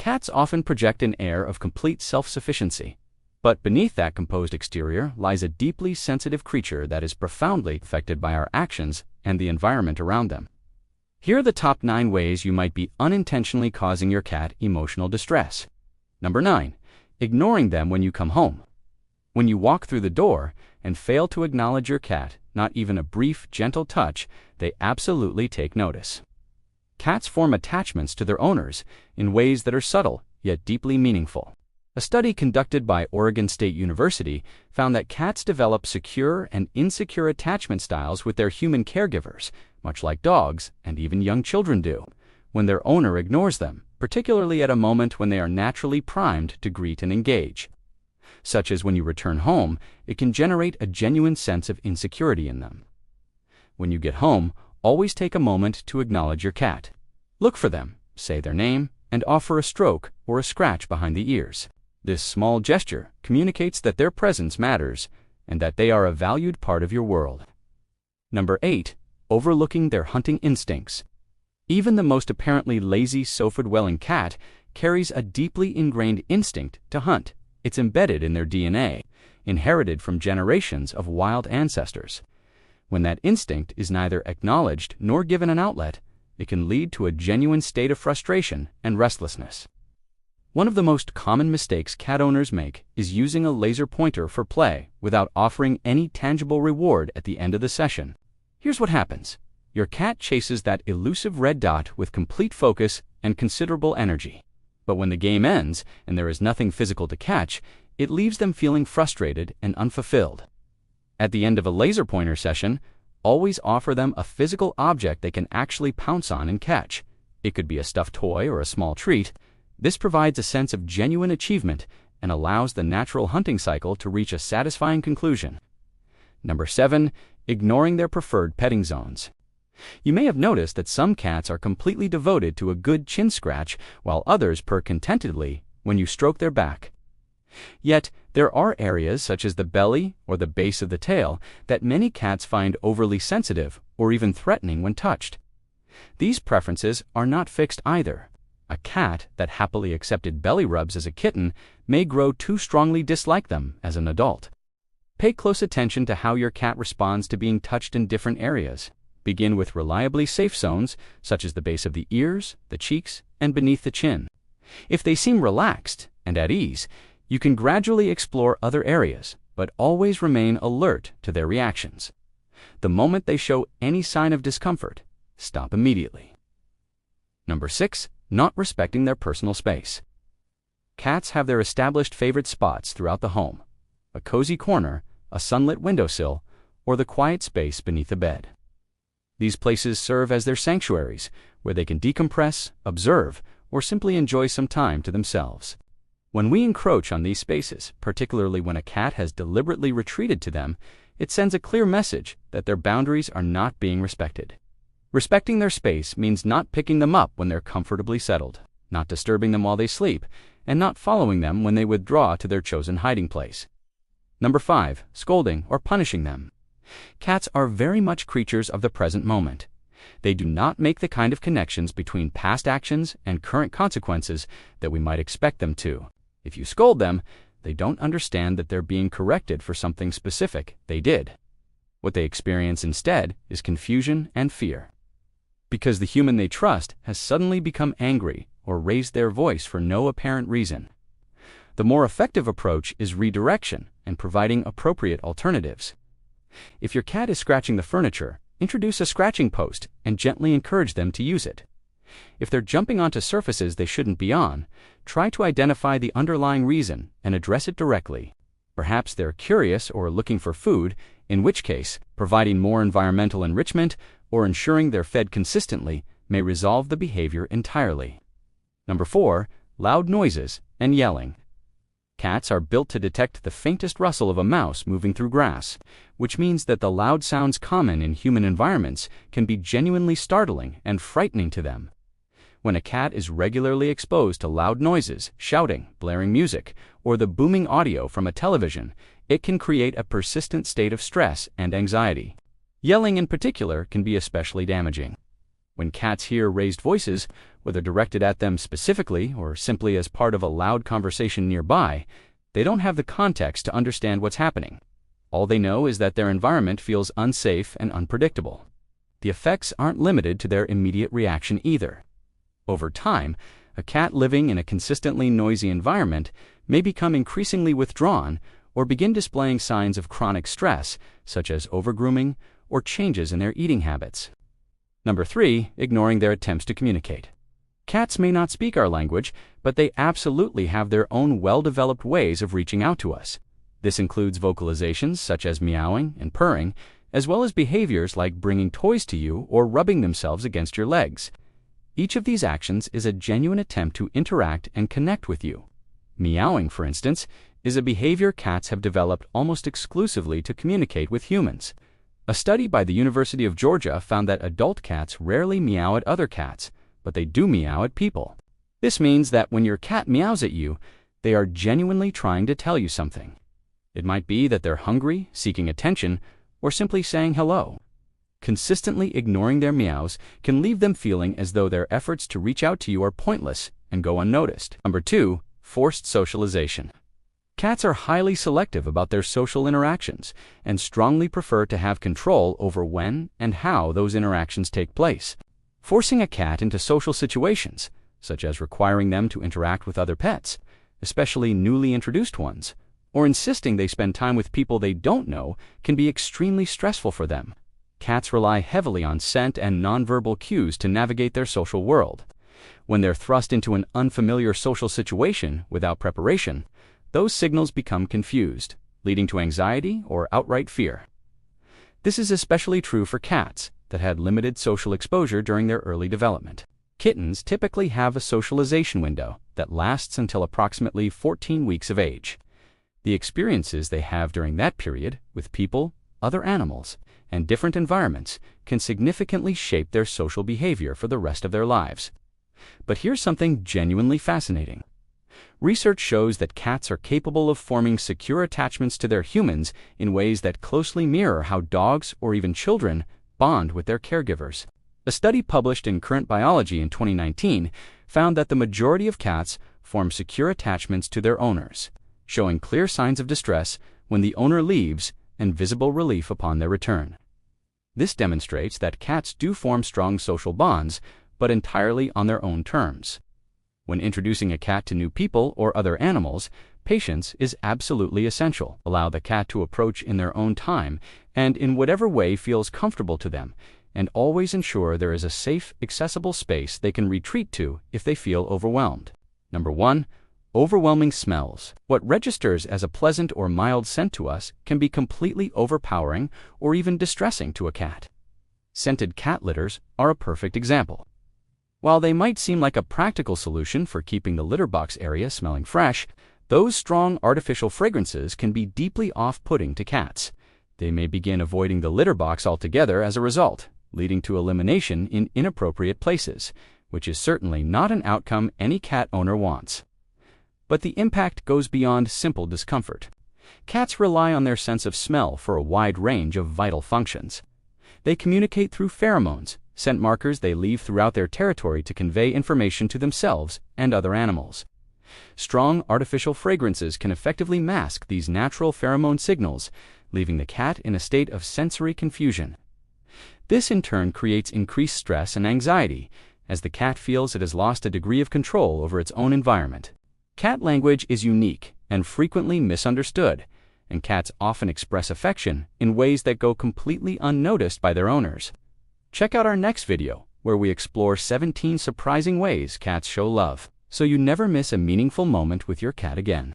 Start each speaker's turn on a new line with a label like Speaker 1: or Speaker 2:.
Speaker 1: Cats often project an air of complete self-sufficiency, but beneath that composed exterior lies a deeply sensitive creature that is profoundly affected by our actions and the environment around them. Here are the top 9 ways you might be unintentionally causing your cat emotional distress. Number 9. Ignoring them when you come home. When you walk through the door and fail to acknowledge your cat, not even a brief, gentle touch, they absolutely take notice. Cats form attachments to their owners in ways that are subtle yet deeply meaningful. A study conducted by Oregon State University found that cats develop secure and insecure attachment styles with their human caregivers, much like dogs and even young children do, when their owner ignores them, particularly at a moment when they are naturally primed to greet and engage. Such as when you return home, it can generate a genuine sense of insecurity in them. When you get home, always take a moment to acknowledge your cat. Look for them, say their name, and offer a stroke or a scratch behind the ears. This small gesture communicates that their presence matters and that they are a valued part of your world. Number 8. Overlooking their hunting instincts. Even the most apparently lazy sofa-dwelling cat carries a deeply ingrained instinct to hunt. It's embedded in their DNA, inherited from generations of wild ancestors. When that instinct is neither acknowledged nor given an outlet, it can lead to a genuine state of frustration and restlessness. One of the most common mistakes cat owners make is using a laser pointer for play without offering any tangible reward at the end of the session. Here's what happens. Your cat chases that elusive red dot with complete focus and considerable energy. But when the game ends and there is nothing physical to catch, it leaves them feeling frustrated and unfulfilled. At the end of a laser pointer session, always offer them a physical object they can actually pounce on and catch. It could be a stuffed toy or a small treat. This provides a sense of genuine achievement and allows the natural hunting cycle to reach a satisfying conclusion. Number 7. Ignoring their preferred petting zones. You may have noticed that some cats are completely devoted to a good chin scratch while others purr contentedly when you stroke their back. Yet, there are areas such as the belly or the base of the tail that many cats find overly sensitive or even threatening when touched. These preferences are not fixed either. A cat that happily accepted belly rubs as a kitten may grow to strongly dislike them as an adult. Pay close attention to how your cat responds to being touched in different areas. Begin with reliably safe zones, such as the base of the ears, the cheeks, and beneath the chin. If they seem relaxed and at ease, you can gradually explore other areas, but always remain alert to their reactions. The moment they show any sign of discomfort, stop immediately. Number 6. Not respecting their personal space. Cats have their established favorite spots throughout the home: a cozy corner, a sunlit windowsill, or the quiet space beneath the bed. These places serve as their sanctuaries, where they can decompress, observe, or simply enjoy some time to themselves. When we encroach on these spaces, particularly when a cat has deliberately retreated to them, it sends a clear message that their boundaries are not being respected. Respecting their space means not picking them up when they're comfortably settled, not disturbing them while they sleep, and not following them when they withdraw to their chosen hiding place. Number 5. Scolding or punishing them. Cats are very much creatures of the present moment. They do not make the kind of connections between past actions and current consequences that we might expect them to. If you scold them, they don't understand that they're being corrected for something specific they did. What they experience instead is confusion and fear, because the human they trust has suddenly become angry or raised their voice for no apparent reason. The more effective approach is redirection and providing appropriate alternatives. If your cat is scratching the furniture, introduce a scratching post and gently encourage them to use it. If they're jumping onto surfaces they shouldn't be on, try to identify the underlying reason and address it directly. Perhaps they're curious or looking for food, in which case, providing more environmental enrichment or ensuring they're fed consistently may resolve the behavior entirely. Number 4. Loud noises and yelling. Cats are built to detect the faintest rustle of a mouse moving through grass, which means that the loud sounds common in human environments can be genuinely startling and frightening to them. When a cat is regularly exposed to loud noises, shouting, blaring music, or the booming audio from a television, it can create a persistent state of stress and anxiety. Yelling in particular can be especially damaging. When cats hear raised voices, whether directed at them specifically or simply as part of a loud conversation nearby, they don't have the context to understand what's happening. All they know is that their environment feels unsafe and unpredictable. The effects aren't limited to their immediate reaction either. Over time, a cat living in a consistently noisy environment may become increasingly withdrawn or begin displaying signs of chronic stress, such as overgrooming or changes in their eating habits. Number 3, ignoring their attempts to communicate. Cats may not speak our language, but they absolutely have their own well-developed ways of reaching out to us. This includes vocalizations such as meowing and purring, as well as behaviors like bringing toys to you or rubbing themselves against your legs. Each of these actions is a genuine attempt to interact and connect with you. Meowing, for instance, is a behavior cats have developed almost exclusively to communicate with humans. A study by the University of Georgia found that adult cats rarely meow at other cats, but they do meow at people. This means that when your cat meows at you, they are genuinely trying to tell you something. It might be that they're hungry, seeking attention, or simply saying hello. Consistently ignoring their meows can leave them feeling as though their efforts to reach out to you are pointless and go unnoticed. Number 2, forced socialization. Cats are highly selective about their social interactions and strongly prefer to have control over when and how those interactions take place. Forcing a cat into social situations, such as requiring them to interact with other pets, especially newly introduced ones, or insisting they spend time with people they don't know, can be extremely stressful for them. Cats rely heavily on scent and nonverbal cues to navigate their social world. When they're thrust into an unfamiliar social situation without preparation, those signals become confused, leading to anxiety or outright fear. This is especially true for cats that had limited social exposure during their early development. Kittens typically have a socialization window that lasts until approximately 14 weeks of age. The experiences they have during that period with people, other animals, and different environments can significantly shape their social behavior for the rest of their lives. But here's something genuinely fascinating. Research shows that cats are capable of forming secure attachments to their humans in ways that closely mirror how dogs or even children bond with their caregivers. A study published in Current Biology in 2019 found that the majority of cats form secure attachments to their owners, showing clear signs of distress when the owner leaves and visible relief upon their return. This demonstrates that cats do form strong social bonds, but entirely on their own terms. When introducing a cat to new people or other animals, patience is absolutely essential. Allow the cat to approach in their own time and in whatever way feels comfortable to them, and always ensure there is a safe, accessible space they can retreat to if they feel overwhelmed. Number 1, overwhelming smells. What registers as a pleasant or mild scent to us can be completely overpowering or even distressing to a cat. Scented cat litters are a perfect example. While they might seem like a practical solution for keeping the litter box area smelling fresh, those strong artificial fragrances can be deeply off-putting to cats. They may begin avoiding the litter box altogether as a result, leading to elimination in inappropriate places, which is certainly not an outcome any cat owner wants. But the impact goes beyond simple discomfort. Cats rely on their sense of smell for a wide range of vital functions. They communicate through pheromones, scent markers they leave throughout their territory to convey information to themselves and other animals. Strong artificial fragrances can effectively mask these natural pheromone signals, leaving the cat in a state of sensory confusion. This in turn creates increased stress and anxiety, as the cat feels it has lost a degree of control over its own environment. Cat language is unique and frequently misunderstood, and cats often express affection in ways that go completely unnoticed by their owners. Check out our next video, where we explore 17 surprising ways cats show love, so you never miss a meaningful moment with your cat again.